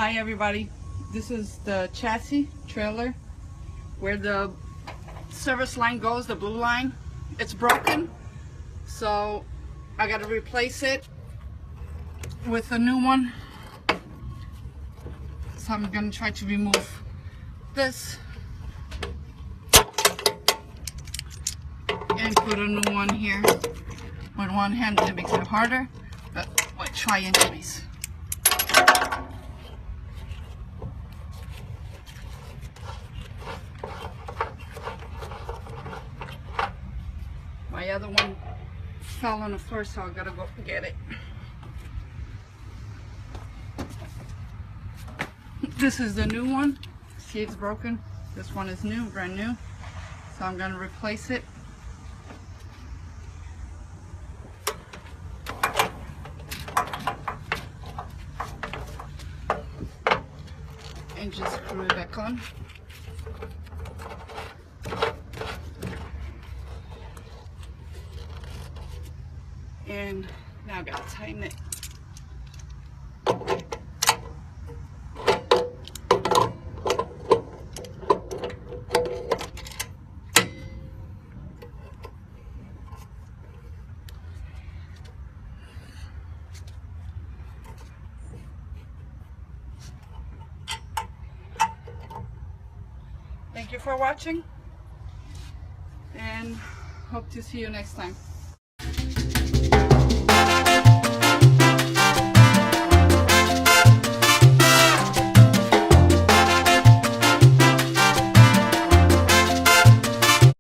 Hi everybody, this is the chassis trailer where the service line goes, the blue line. It's broken, so I got to replace it with a new one. So I'm going to try to remove this and put a new one here. With one hand it makes it harder, but we'll try anyways. My other one fell on the floor, so I gotta go get it. This is the new one. See, it's broken. This one is new, brand new. So I'm gonna replace it. And just screw it back on. And now I gotta tighten it. Thank you for watching, and hope to see you next time.